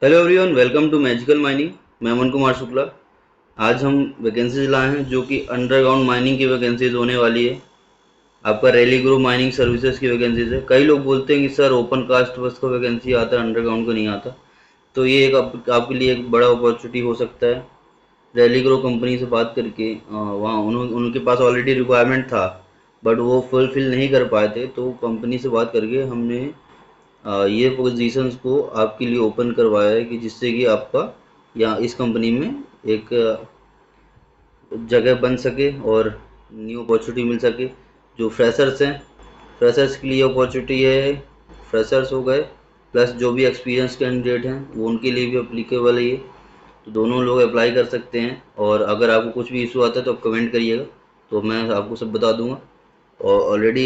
Hello everyone, welcome to magical mining. मैं अमन कुमार शुक्ला। आज हम वैकेंसीज लाए हैं जो कि अंडरग्राउंड माइनिंग की वैकेंसीज होने वाली है। आपका रैली ग्रुप माइनिंग सर्विसेज की वैकेंसीज है। कई लोग बोलते हैं कि सर ओपन कास्ट बस का वैकेंसी आता है, अंडरग्राउंड को नहीं आता। तो ये एक आपके लिए एक बड़ा अपॉर्चुनिटी हो सकता है। रैली ग्रुप कंपनी से बात करके वहाँ उनके पास ऑलरेडी रिक्वायरमेंट था, बट वो फुलफिल नहीं कर पाए थे। तो कंपनी से बात करके हमने ये पोजीशंस को आपके लिए ओपन करवाया है कि जिससे कि आपका या इस कंपनी में एक जगह बन सके और न्यू अपॉर्चुनिटी मिल सके। जो फ्रेशर्स हैं, फ्रेशर्स के लिए अपॉर्चुनिटी है। फ्रेशर्स हो गए प्लस जो भी एक्सपीरियंस कैंडिडेट हैं वो उनके लिए भी अप्लीकेबल है ये। तो दोनों लोग अप्लाई कर सकते हैं। और अगर आपको कुछ भी इशू आता है तो आप कमेंट करिएगा, तो मैं आपको सब बता दूंगा। और ऑलरेडी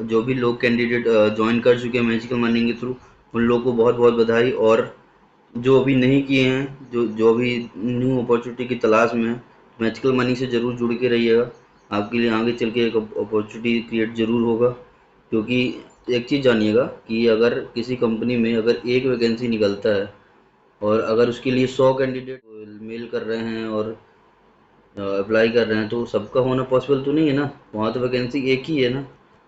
जो भी लोग कैंडिडेट ज्वाइन कर चुके हैं मैजिकल मनी के थ्रू, उन लोगों को बहुत बहुत बधाई। और जो अभी नहीं किए हैं, जो जो अभी न्यू अपॉर्चुनिटी की तलाश में है, मैजिकल मनी से ज़रूर जुड़ के रहिएगा। आपके लिए आगे चल के एक अपॉर्चुनिटी क्रिएट ज़रूर होगा। क्योंकि एक चीज़ जानिएगा कि अगर किसी कंपनी में अगर एक वैकेंसी निकलता है और अगर उसके लिए 100 कैंडिडेट मेल कर रहे हैं और अप्लाई कर रहे हैं, तो सबका होना पॉसिबल तो नहीं है ना। वहाँ तो वैकेंसी एक ही है ना।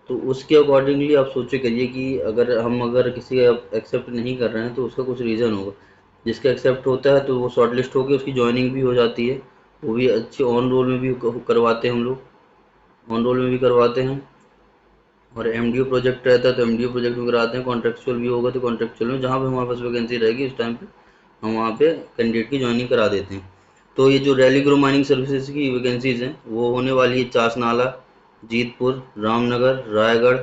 तो उसके अकॉर्डिंगली आप सोचे करिए कि अगर किसी का एक्सेप्ट नहीं कर रहे हैं तो उसका कुछ रीज़न होगा। जिसका एक्सेप्ट होता है तो वो शॉर्ट लिस्ट होकर उसकी ज्वाइनिंग भी हो जाती है। वो भी अच्छे ऑन रोल में भी करवाते हैं हम लोग, ऑन रोल में भी करवाते हैं। और एमडीओ प्रोजेक्ट रहता है तो एमडीओ प्रोजेक्ट में कराते हैं। कॉन्ट्रेक्चुअल भी होगा तो कॉन्ट्रेक्चुअल में, जहाँ पे हमारे पास वैकेंसी रहेगी उस टाइम पे हम वहाँ पे कैंडिडेट की ज्वाइनिंग करा देते हैं। तो ये जो रैली ग्रुप माइनिंग सर्विसेज की वैकेंसीज हैं वो होने वाली है चासनाला, जीतपुर, रामनगर, रायगढ़,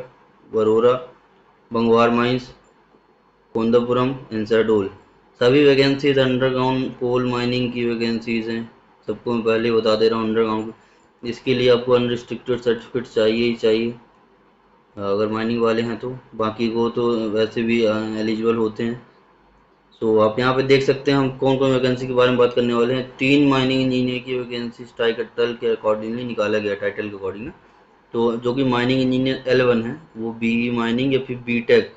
बरोरा, बंगवार माइंस, कोंदापुरम एंड शहडोल। सभी वैकेंसीज अंडरग्राउंड कोल माइनिंग की वैकेंसीज हैं। सबको मैं पहले ही बता दे रहा हूँ अंडरग्राउंड। इसके लिए आपको अनरिस्ट्रिक्टेड सर्टिफिकेट चाहिए ही चाहिए अगर माइनिंग वाले हैं तो। बाकी को तो वैसे भी एलिजिबल होते हैं। सो आप यहाँ पे देख सकते हैं हम कौन कौन वैकेंसी के बारे में बात करने वाले हैं। 3 माइनिंग इंजीनियर की वैकेंसी टाइटल के अकॉर्डिंगली निकाला गया, टाइटल के अकॉर्डिंग। तो जो कि माइनिंग इंजीनियर L1 है वो बी माइनिंग या फिर बीटेक,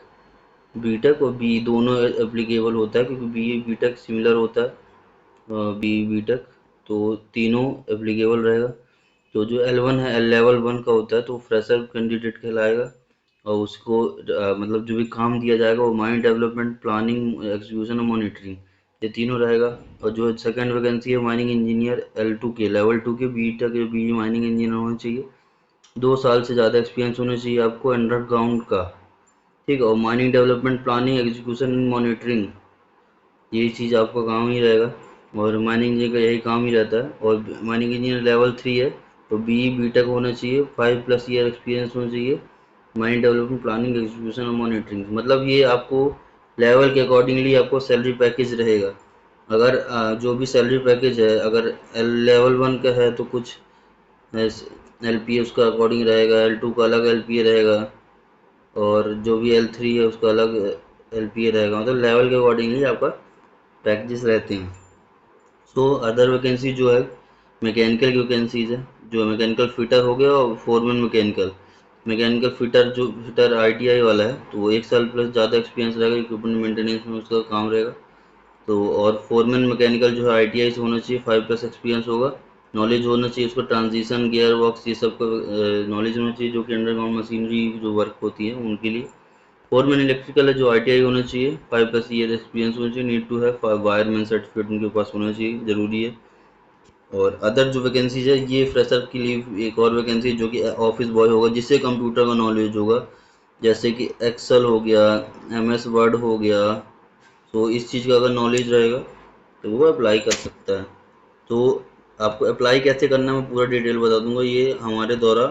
बीटेक और बी दोनों एप्लीकेबल होता है, क्योंकि बी बीटेक सिमिलर होता है बी बीटेक। तो तीनों एप्लीकेबल रहेगा। तो जो L1 है लेवल 1 का होता है तो फ्रेशर कैंडिडेट कहलाएगा। और उसको मतलब जो भी काम दिया जाएगा वो माइंड डेवलपमेंट, प्लानिंग, एग्जीक्यूशन और मॉनिटरिंग, ये तीनों रहेगा। और जो सेकंड वैकेंसी है माइनिंग इंजीनियर L2 के, लेवल 2 के बी तक बी माइनिंग इंजीनियर होना चाहिए। 2 साल से ज़्यादा एक्सपीरियंस होना चाहिए आपको अंडरग्राउंड का। ठीक है। और mining development, planning, execution and monitoring, यही चीज़ आपका काम ही रहेगा। और माइनिंग इंजीनियर का यही काम ही रहता है। और माइनिंग इंजीनियर लेवल 3 है तो बी टेक होना चाहिए, 5+ ईयर एक्सपीरियंस होना चाहिए। माइंड डेवलपमेंट, प्लानिंग, एग्जीक्यूशन और मॉनिटरिंग, मतलब ये आपको लेवल के अकॉर्डिंगली आपको सैलरी पैकेज रहेगा। अगर जो भी सैलरी पैकेज है, अगर लेवल 1 का है तो कुछ LPA उसका अकॉर्डिंग रहेगा, L2 का अलग LPA रहेगा, और जो भी L3 है उसका अलग LPA रहेगा। मतलब लेवल के अकॉर्डिंगली आपका पैकेजेस रहते हैं। सो अदर वैकेंसी जो है मैकेनिकल की वैकेंसीज है। जो मैकेनिकल फिटर हो गया और फोरमैन मैकेनिकल। मैकेनिकल फिटर जो फिटर ITI वाला है तो वो 1 साल प्लस ज़्यादा एक्सपीरियंस रहेगा, इक्विपमेंट मेंटेनेंस में उसका काम रहेगा। तो और फोरमैन मैकेनिकल जो है ITI से होना चाहिए, 5+ एक्सपीरियंस होगा। नॉलेज होना चाहिए उसको ट्रांजिशन, गियर बॉक्स, ये सब का नॉलेज होना चाहिए, जो कि अंडरग्राउंड मशीनरी जो वर्क होती है उनके लिए। फोरमैन इलेक्ट्रिकल है जो ITI होना चाहिए, 5+ ईयर एक्सपीरियंस होना चाहिए। नीड टू है वायरमैन सर्टिफिकेट उनके पास होना चाहिए, ज़रूरी है। और अदर जो वैकेंसीज है ये फ्रेशर के लिए एक और वैकेंसी जो कि ऑफिस बॉय होगा, जिससे कंप्यूटर का नॉलेज होगा, जैसे कि एक्सेल हो गया, MS वर्ड हो गया। तो इस चीज़ का अगर नॉलेज रहेगा तो वो अप्लाई कर सकता है। तो आपको अप्लाई कैसे करना है मैं पूरा डिटेल बता दूंगा। ये हमारे द्वारा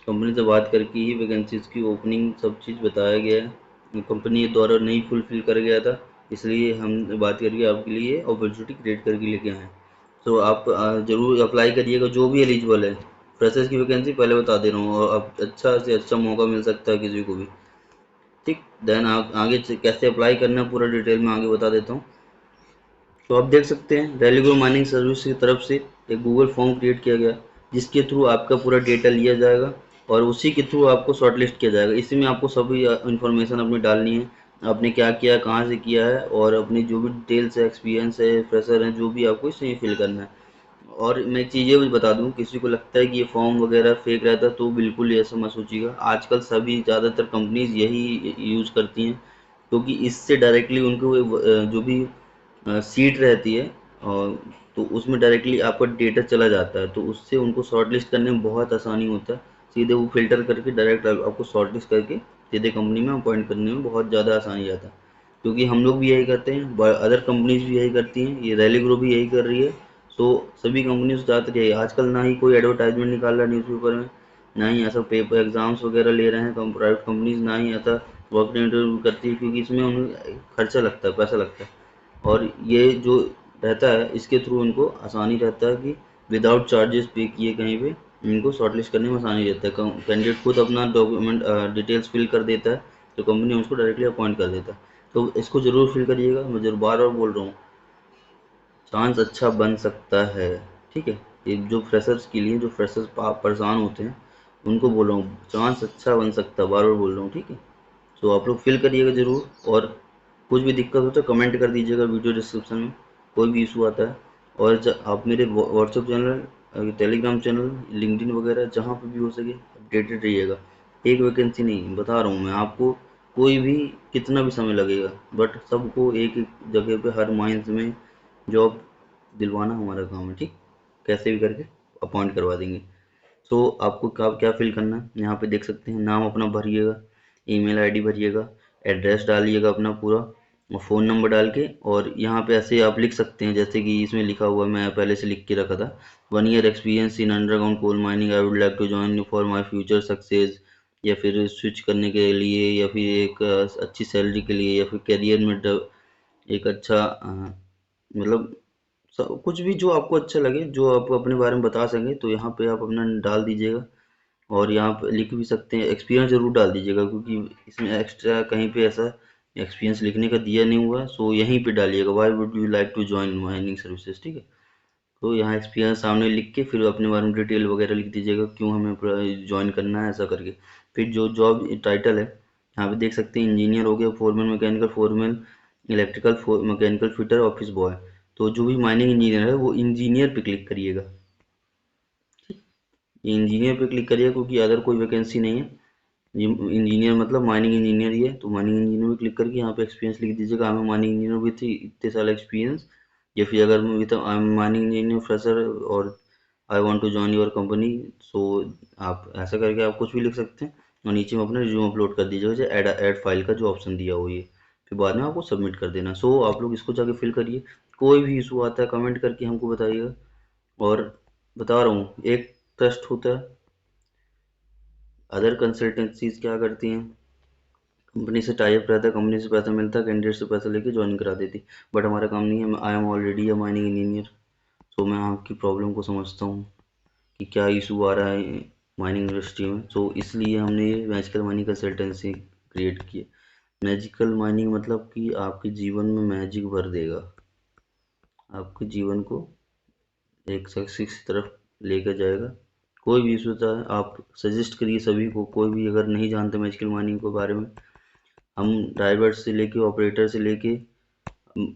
कंपनी से बात करके ही वैकेंसीज की ओपनिंग सब चीज़ बताया गया है। कंपनी द्वारा नहीं फुलफिल कर गया था, इसलिए हम बात करके आपके लिए अपॉर्चुनिटी क्रिएट करके लेके आए हैं। तो आप ज़रूर अप्लाई करिएगा जो भी एलिजिबल है। फ्रेशर्स की वैकेंसी पहले बता दे रहा हूँ, और अब अच्छा से अच्छा मौका मिल सकता है किसी को भी। ठीक। देन आप आगे कैसे अप्लाई करना है पूरा डिटेल में आगे बता देता हूँ। तो आप देख सकते हैं रेलिगो माइनिंग सर्विस की तरफ से एक गूगल फॉर्म क्रिएट किया गया, जिसके थ्रू आपका पूरा डेटा लिया जाएगा और उसी के थ्रू आपको शॉर्टलिस्ट किया जाएगा। इसी में आपको सभी इन्फॉर्मेशन अपनी डालनी है, आपने क्या किया, कहाँ से किया है, और अपनी जो भी डिटेल्स है, एक्सपीरियंस है, फ्रेशर है, जो भी आपको इसमें फिल करना है। और मैं एक चीज़ ये भी बता दूं, किसी को लगता है कि ये फॉर्म वगैरह फेक रहता है तो बिल्कुल ऐसा मत सोचिएगा। आजकल सभी ज़्यादातर कंपनीज यही यूज़ करती हैं, क्योंकि इससे डायरेक्टली उनको जो भी सीट रहती है, और तो उसमें डायरेक्टली आपका डेटा चला जाता है, तो उससे उनको शॉर्ट लिस्ट करने में बहुत आसानी होता है। सीधे वो फिल्टर करके डायरेक्ट आपको शॉर्ट लिस्ट करके सीधे कंपनी में अपॉइंट करने में बहुत ज़्यादा आसानी जाता है। क्योंकि हम लोग भी यही करते हैं, अदर कंपनीज भी यही करती हैं, ये रैली ग्रुप भी यही कर रही है। सो सभी कंपनीज ज़्यादातर यही, आजकल ना ही कोई एडवर्टाइजमेंट निकाल रहा है न्यूज़पेपर में, ना ही ऐसा पेपर एग्जाम्स वगैरह ले रहे हैं प्राइवेट कंपनीज, ना ही ऐसा वर्क इंटरव्यू करती है, क्योंकि इसमें उन्हें खर्चा लगता है, पैसा लगता है। और ये जो रहता है इसके थ्रू इनको आसानी रहता है कि विदाउट चार्जेस पे किए कहीं पे इनको शॉर्टलिस्ट करने में आसानी रहता है। कैंडिडेट खुद अपना डॉक्यूमेंट डिटेल्स फिल कर देता है, तो कंपनी उसको डायरेक्टली अपॉइंट कर देता है। तो इसको ज़रूर फिल करिएगा, मैं जरूर बार बार बोल रहा हूँ, चांस अच्छा बन सकता है। ठीक है, ये जो फ्रेशर्स के लिए, जो फ्रेशर्स परेशान होते हैं, उनको बोल रहा हूँ चांस अच्छा बन सकता है, बार बार बोल रहा हूँ। ठीक है, तो आप लोग फिल करिएगा ज़रूर, और कुछ भी दिक्कत हो तो कमेंट कर दीजिएगा वीडियो डिस्क्रिप्शन में, कोई भी इशू आता है। और आप मेरे WhatsApp channel, Telegram channel, LinkedIn वगैरह जहाँ पर भी हो सके अपडेटेड रहिएगा। एक वैकेंसी नहीं बता रहा हूँ मैं आपको, कोई भी कितना भी समय लगेगा, बट सबको एक एक जगह पे हर माइंस में जॉब दिलवाना हमारा काम है। ठीक, कैसे भी करके अपॉइंट करवा देंगे। सो आपको क्या क्या फिल करना है यहाँ पे देख सकते हैं, नाम अपना भरिएगा, ईमेल आईडी भरिएगा, एड्रेस डालिएगा अपना पूरा, और फ़ोन नंबर डाल के, और यहाँ पे ऐसे आप लिख सकते हैं जैसे कि इसमें लिखा हुआ है, मैं पहले से लिख के रखा था, 1 year experience in underground coal mining, I would like to join for my future success, या फिर स्विच करने के लिए, या फिर एक अच्छी सैलरी के लिए, या फिर करियर में एक अच्छा मतलब कुछ भी जो आपको अच्छा लगे, जो आप अपने बारे में बता सकें, तो यहाँ पे आप अपना डाल दीजिएगा। और यहाँ पे लिख भी सकते हैं, एक्सपीरियंस जरूर डाल दीजिएगा, क्योंकि इसमें एक्स्ट्रा कहीं पे ऐसा एक्सपीरियंस लिखने का दिया नहीं हुआ है। सो यहीं पे डालिएगा, why would you like to join mining services. ठीक है, तो यहाँ एक्सपीरियंस सामने लिख के फिर अपने बारे में डिटेल वगैरह लिख दीजिएगा, क्यों हमें ज्वाइन करना है ऐसा करके। फिर जो जॉब टाइटल है यहाँ पे देख सकते हैं, इंजीनियर हो गया, foreman mechanical, foreman electrical, mechanical fitter, office boy. तो जो भी माइनिंग इंजीनियर है वो इंजीनियर पे क्लिक करिएगा। इंजीनियर पे क्लिक करिएगा, क्योंकि अदर कोई वैकेंसी नहीं है। ये इंजीनियर मतलब माइनिंग इंजीनियर ही है, तो माइनिंग इंजीनियर में क्लिक करके यहाँ पे एक्सपीरियंस लिख दीजिएगा, I am mining engineer with इतने साल एक्सपीरियंस। या फिर अगर मैं with I am mining engineer fresher, और I want to join your company. So आप ऐसा करके आप कुछ भी लिख सकते हैं, और नीचे में अपना रिज्यूम अपलोड कर दीजिएगा, जैसे ऐड फाइल का जो ऑप्शन दिया हुआ है, फिर बाद में आपको सबमिट कर देना। सो आप लोग इसको जाके फिल करिए, कोई भी इशू आता है कमेंट करके हमको बताइएगा। और बता रहा हूँ, एक ट्रस्ट होता है, अदर कंसल्टेंसीज क्या करती हैं, कंपनी से टाई अप रहता है, कंपनी से पैसा मिलता है, कैंडिडेट से पैसा लेके ज्वाइन करा देती। बट हमारा काम नहीं है, I am already a mining engineer. So मैं आपकी प्रॉब्लम को समझता हूँ कि क्या इशू आ रहा है माइनिंग इंडस्ट्री में। सो इसलिए हमने ये मैजिकल माइनिंग कंसल्टेंसी क्रिएट की है। मैजिकल माइनिंग मतलब कि आपके जीवन में मैजिक भर देगा, आपके जीवन को एक सक्सेस की तरफ लेकर जाएगा। कोई भी इशू होता है आप सजेस्ट करिए सभी को, कोई भी अगर नहीं जानते मैजिकल माइनिंग के बारे में, हम ड्राइवर से लेके ऑपरेटर से लेके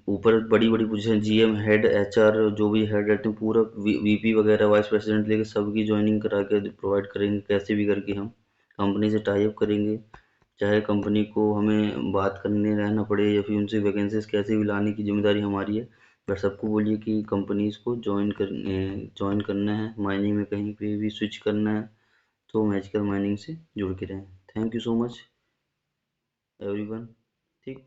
ऊपर बड़ी बड़ी पोजीशन, जीएम, हेड, एचआर, जो भी हेड रहते हैं, पूरा वीपी वगैरह, वाइस प्रेसिडेंट लेके सबकी ज्वाइनिंग करा के प्रोवाइड करेंगे, कैसे भी करके हम कंपनी से टाई अप करेंगे। चाहे कंपनी को हमें बात करने रहना पड़े, या फिर उनसे वैकेंसीज कैसे भी लाने की जिम्मेदारी हमारी है। बट सबको बोलिए कि कंपनीज को ज्वाइन करना है, माइनिंग में कहीं पे भी स्विच करना है, तो मैजिकल माइनिंग से जुड़ के रहें। Thank you so much everyone. ठीक।